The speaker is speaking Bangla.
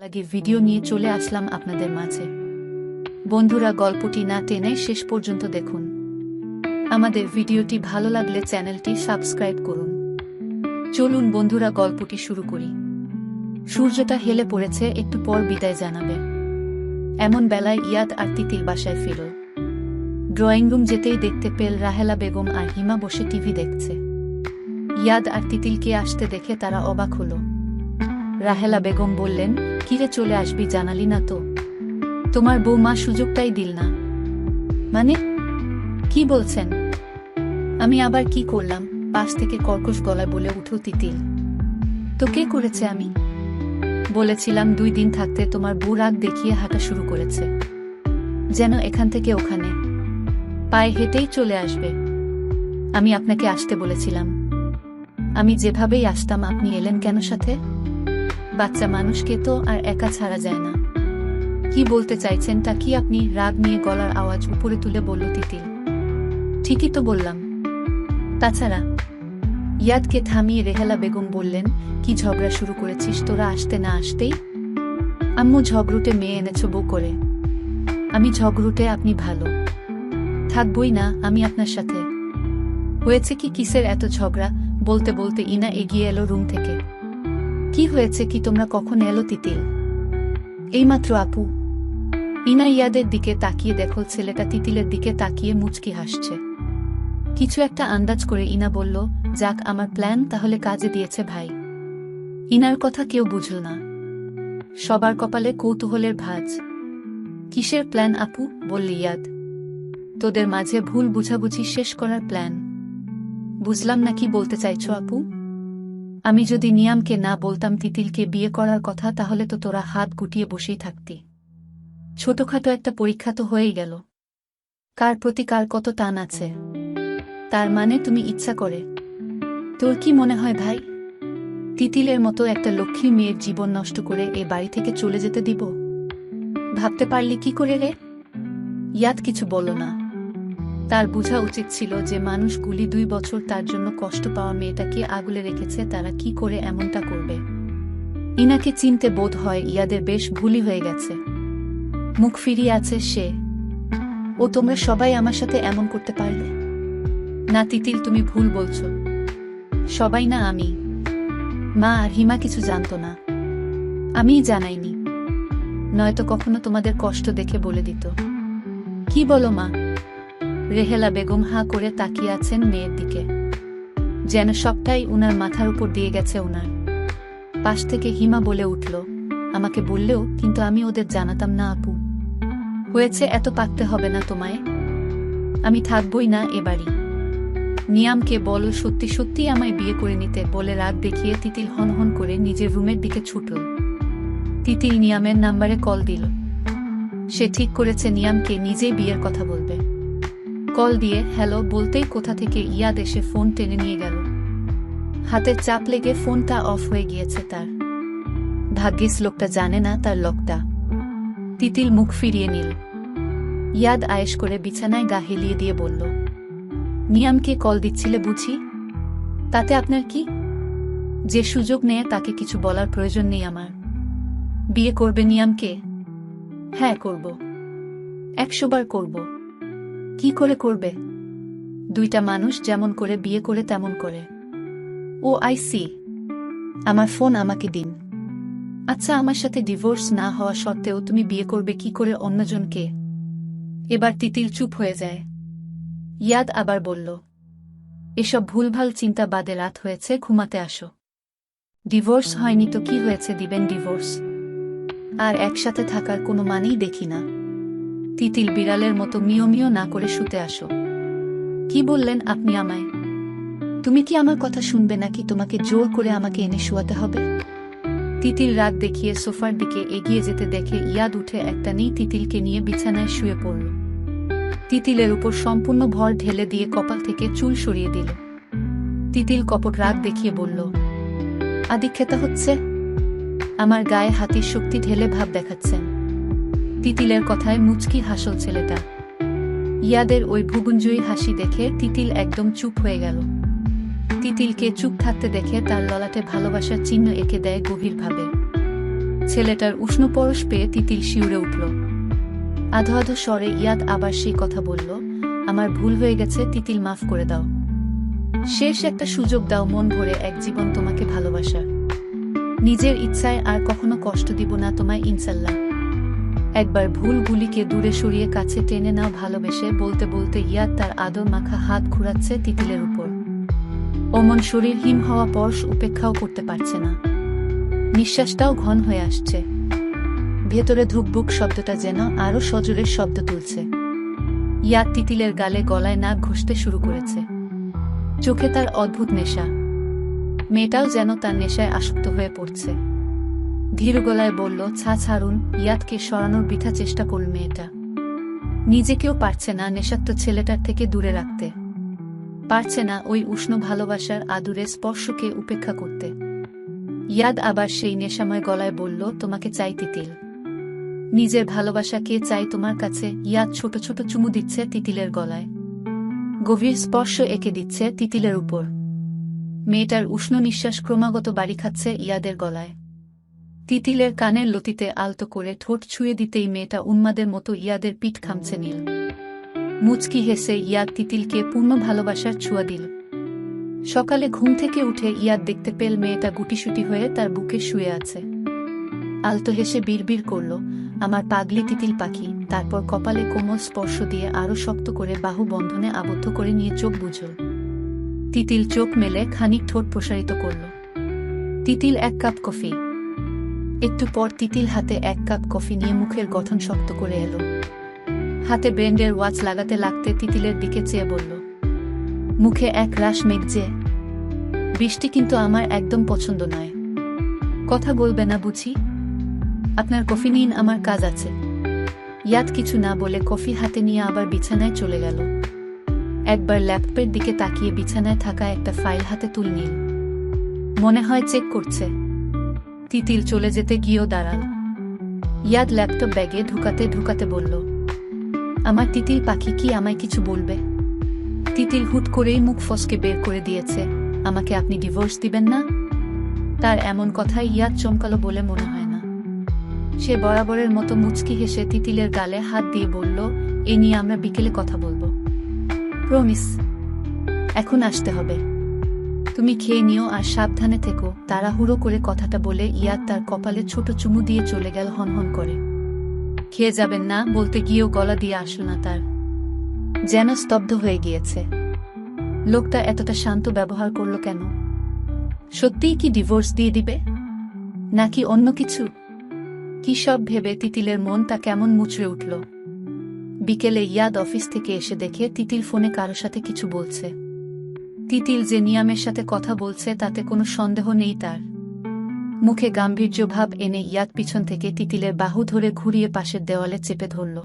লাগে ভিডিও নিয়ে চলে আসলাম আপনাদের মাঝে। বন্ধুরা, গল্পটি না টেনে শেষ পর্যন্ত দেখুন। আমাদের ভিডিওটি ভালো লাগলে চ্যানেলটি সাবস্ক্রাইব করুন। চলুন বন্ধুরা, গল্পটি শুরু করি। সূর্যটা হেলে পড়েছে, একটু পর বিদায় জানাবে। এমন বেলায় ইয়াদ আর তিতির বাসায় ফিরল। ড্রয়িং রুম যেতেই দেখতে পেল রাহেলা বেগম আর হিমা বসে টিভি দেখছে। ইয়াদ আর তিতিলকে আসতে দেখে তারা অবাক হল। রাহেলা বেগম বললেন, কিরে চলে আসবি, জানালি না তো? তোমার বৌমা সুযোগটাই দিল না। মানে কি বলছেন? আমি আবার কি করলাম? পাশ থেকে কর্কশ গলায় বলে উঠল তিতিল। তো কে করেছে? আমি বলেছিলাম 2 দিন থাকতে তোমার বউ রাগ দেখিয়ে হাঁটা শুরু করেছে, যেন এখান থেকে ওখানে পায়ে হেঁটেই চলে আসবে। আমি আপনাকে আসতে বলেছিলাম। আমি যেভাবেই আসতাম, আপনি এলেন কেন সাথে? বাচ্চা মানুষকে তো আর একা ছাড়া যায় না। কি বলতে চাইছেন তা কি আপনি? রাগ নিয়ে গলার আওয়াজ উপরে তুলে বলল তিতিল। ঠিকই তো বললাম। তাছাড়া ইয়াদকে থামিয়ে রেহেলা বেগম বললেন, কি ঝগড়া শুরু করেছিস তোরা আসতে না আসতেই? আম্মু ঝগড়ুটে মেয়ে এনেছ বউ করে। আমি ঝগড়ুটে? আপনি ভালো থাকবই না আমি আপনার সাথে। হয়েছে কি? কিসের এত ঝগড়া? বলতে বলতে ইনা এগিয়ে এলো রুম থেকে। কি হয়েছে কি? তোমরা কখন এলো? তিতিল এইমাত্র আপু। ইনা ইয়াদের দিকে তাকিয়ে দেখল ছেলেটা তিতিলের দিকে তাকিয়ে মুচকি হাসছে। কিছু একটা আন্দাজ করে ইনা বলল, যাক, আমার প্ল্যান তাহলে কাজে দিয়েছে ভাই। ইনার কথা কেউ বুঝল না। সবার কপালে কৌতূহলের ভাঁজ। কিসের প্ল্যান আপু? বলল ইয়াদ। তোদের মাঝে ভুল বুঝাবুঝি শেষ করার প্ল্যান। বুঝলাম না, কি বলতে চাইছো আপু? আমি যদি নিয়ামকে না বলতাম তিতিলকে বিয়ে করার কথা, তাহলে তো তোরা হাত গুটিয়ে বসেই থাকতি। ছোটখাটো একটা পরীক্ষা তো হয়েই গেল। কার প্রতি কার কত টান আছে। তার মানে তুমি ইচ্ছা করে? তোর কি মনে হয় ভাই, তিতিলের মতো একটা লক্ষ্মী মেয়ের জীবন নষ্ট করে এ বাড়ি থেকে চলে যেতে দিব? ভাবতে পারলি কি করে রে? ইয়াদ কিছু বলল না। তার বোঝা উচিত ছিল যে মানুষগুলি 2 বছর তার জন্য কষ্ট পাওয়া মেয়েটাকে আগলে রেখেছে, তারা কি করে এমনটা করবে। ইনাকে চিনতে বোধ হয় ইয়াদের বেশ ভুলই হয়ে গেছে। মুখ ফিরিয়ে আছে সে। ও তোমরা সবাই আমার সাথে এমন করতে পারলে? না তিতিল, তুমি ভুল বলছো। সবাই না, আমি। মা আর হিমা কিছু জানতো না। আমিই জানাইনি, নয়তো কখনো তোমাদের কষ্ট দেখে বলে দিত। কি বলো মা? রেহেলা বেগম হাঁ করে তাকিয়ে আছেন মেয়ের দিকে, যেন সবটাই উনার মাথার উপর দিয়ে গেছে উনার। পাশ থেকে হিমা বলে উঠল, আমাকে বললেও কিন্তু আমি ওদের জানাতাম না আপু। হয়েছে, এত পাকতে হবে না তোমায়। আমি থাকবই না এ বাড়ি। নিয়ামকে বলো সত্যি সত্যি আমায় বিয়ে করে নিতে। বলে রাগ দেখিয়ে তিতিল হনহন করে নিজের রুমের দিকে ছুটল। তিতিল নিয়ামের নাম্বারে কল দিল। সে ঠিক করেছে নিয়ামকে নিজেই বিয়ের কথা বলবে। কল দিয়ে হ্যালো বলতেই কোথা থেকে ইয়াদ এসে ফোন টেনে নিয়ে গেল। হাতের চাপ লেগে ফোনটা অফ হয়ে গিয়েছে তার। ভাগ্যিস লোকটা জানে না তার লকটা। তিতিল মুখ ফিরিয়ে নিল। ইয়াদ আয়েশ করে বিছানায় গা হেলিয়ে দিয়ে বলল, নিয়ামকে কল দিচ্ছিলে বুঝি? তাতে আপনার কি? যে সুযোগ নেয় তাকে কিছু বলার প্রয়োজন নেই আমার। বিয়ে করবে নিয়ামকে? হ্যাঁ করব, 100 বার করব। কি করে করবে? 2টা মানুষ যেমন করে বিয়ে করে তেমন করে। ও আই সি। আমার ফোন আমাকে দিন। আচ্ছা, আমার সাথে ডিভোর্স না হওয়া সত্ত্বেও তুমি বিয়ে করবে কি করে অন্যজনকে? এবার তিতিল চুপ হয়ে যায়। ইয়াদ আবার বলল, এসব ভুলভাল চিন্তা বাদে রাত হয়েছে, ঘুমাতে আসো। ডিভোর্স হয়নি তো কি হয়েছে, দিবেন ডিভোর্স। আর একসাথে থাকার কোনো মানেই দেখি না। তিতিল বিড়ালের মতো মিও মিও না করে শুতে আসো। কি বললেন আপনি আমায়? তুমি কি আমার কথা শুনবে নাকি তোমাকে জোর করে আমাকে এনে শোয়াতে হবে? তিতিল রাগ দেখিয়ে সোফার দিকে এগিয়ে যেতে দেখে ইয়াদ উঠে একটা নেই তিতিলকে নিয়ে বিছানায় শুয়ে পড়ল। তিতিলের উপর সম্পূর্ণ ভর ঢেলে দিয়ে কপাল থেকে চুল সরিয়ে দিল। তিতিল কপট রাগ দেখিয়ে বলল, আদিক্ষেতা হচ্ছে? আমার গায়ে হাতির শক্তি ঢেলে ভাব দেখাচ্ছেন? তিতিলের কথায় মুচকি হাসল ছেলেটা। ইয়াদের ওই ভুবনজয়ী হাসি দেখে তিতিল একদম চুপ হয়ে গেল। তিতিলকে চুপ থাকতে দেখে তার ললাটে ভালোবাসার চিহ্ন এঁকে দেয় গভীরভাবে। ছেলেটার উষ্ণ পরশ পেয়ে তিতিল শিউরে উঠল। আধো আধো স্বরে ইয়াদ আবার সেই কথা বলল, আমার ভুল হয়ে গেছে তিতিল, মাফ করে দাও। শেষ একটা সুযোগ দাও মন ভরে এক জীবন তোমাকে ভালোবাসার। নিজের ইচ্ছায় আর কখনো কষ্ট দিব না তোমায় ইনশাল্লাহ। একবার ভুলগুলিকে দূরে সরিয়ে কাছে টেনে নাও ভালোবেসে, বলতে বলতে ইয়াদ তার আদর মাখা হাত ঘুরাচ্ছে তিতিলের উপর। অমন শরীর হিম হওয়া পরশ উপেক্ষাও করতে পারছে না। নিঃশ্বাসটাও ঘন হয়ে আসছে। ভেতরে ধুকবুক শব্দটা যেন আরো সজোরে শব্দ তুলছে। ইয়াদ তিতিলের গালে গলায় নাক ঘষতে শুরু করেছে। চোখে তার অদ্ভুত নেশা। মেয়েটাও যেন তার নেশায় আসক্ত হয়ে পড়ছে। ধীর গলায় বলল, ছাড়ুন। ইয়াদকে সরানোর বৃথা চেষ্টা করল মেয়েটা। নিজেকেও পারছে না নেশাক্ত ছেলেটার থেকে দূরে রাখতে। পারছে না ওই উষ্ণ ভালোবাসার আদুরে স্পর্শকে উপেক্ষা করতে। ইয়াদ আবার সেই নেশাময় গলায় বলল, তোমাকে চাই তিতিল। নিজের ভালোবাসাকে চাই তোমার কাছে। ইয়াদ ছোট ছোট চুমু দিচ্ছে তিতিলের গলায়। গভীর স্পর্শ এঁকে দিচ্ছে তিতিলের উপর। মেয়েটার উষ্ণ নিঃশ্বাস ক্রমাগত বাড়ি খাচ্ছে ইয়াদের গলায়। তিতিলের কানের লতিতে আলতো করে ঠোঁট ছুঁয়ে দিতেই মেয়েটা উন্মাদের মতো ইয়াদের পিঠ খামছে নীল। মুচকি হেসে ইয়াদ তিতিলকে পূর্ণ ভালোবাসার ছোঁয়া দিল। সকালে ঘুম থেকে উঠে ইয়াদ দেখতে পেল মেয়েটা গুটিসুটি হয়ে তার বুকে শুয়ে আছে। আলতো হেসে বিড়বিড় করল, আমার পাগলি তিতিল পাখি। তারপর কপালে কোমল স্পর্শ দিয়ে আরো শক্ত করে বাহু বন্ধনে আবদ্ধ করে নিয়ে চোখ বুঝল। তিতিল চোখ মেলে খানিক ঠোঁট প্রসারিত করল। তিতিল এক কাপ কফি। একটু পর তিতিল হাতে এক কাপ কফি নিয়ে মুখের গঠন শক্ত করে এলো। হাতে ব্র্যান্ডের ওয়াচ লাগাতে লাগতে তিতিলের দিকে চেয়ে বলল, মুখে এক রাশ মেঘ যে। বৃষ্টি কিন্তু আমার একদম পছন্দ নয়। কথা বলবে না বুঝি? আপনার কফি নিন, আমার কাজ আছে। ইয়াদ কিছু না বলে কফি হাতে নিয়ে আবার বিছানায় চলে গেল। একবার ল্যাপটপের দিকে তাকিয়ে বিছানায় থাকা একটা ফাইল হাতে তুল নিল। মনে হয় চেক করছে। তিতিল চলে যেতে গিয়েও দাঁড়াল। ইয়াদ ল্যাপটপ ব্যাগে ঢুকাতে ঢুকাতে বলল, আমার তিতিল পাখি কি আমায় কিছু বলবে? তিতিল হুট করেই মুখ ফসকে বের করে দিয়েছে, আমাকে আপনি ডিভোর্স দিবেন না? তার এমন কথায় ইয়াদ চমকালো বলে মনে হয় না। সে বরাবরের মতো মুচকি হেসে তিতিলের গালে হাত দিয়ে বলল, এ নিয়ে আমরা বিকেলে কথা বলবো। প্রমিস। এখন আসতে হবে। তুমি খেয়ে নিও আর সাবধানে থেকো। তাড়াহুড়ো করে কথাটা বলে ইয়াদ তার কপালে ছোট চুমু দিয়ে চলে গেল হনহন করে। খেয়ে যাবেন না বলতে গিয়েও গলা দিয়ে আসলো না তার। যেন স্তব্ধ হয়ে গিয়েছে। লোকটা এতটা শান্ত ব্যবহার করল কেন? সত্যিই কি ডিভোর্স দিয়ে দিবে, নাকি অন্য কিছু? কি সব ভেবে তিতিলের মনটা কেমন মুচড়ে উঠল। বিকেলে ইয়াদ অফিস থেকে এসে দেখে তিতিল ফোনে কারো সাথে কিছু বলছে। তিতিল যে নিয়ামের সাথে কথা বলছে তাতে কোনো সন্দেহ নেই তার। মুখে গাম্ভীর্য ভাব এনে ইয়াদ পিছন থেকে তিতিলের বাহু ধরে ঘুরিয়ে পাশের দেওয়ালে চেপে ধরল।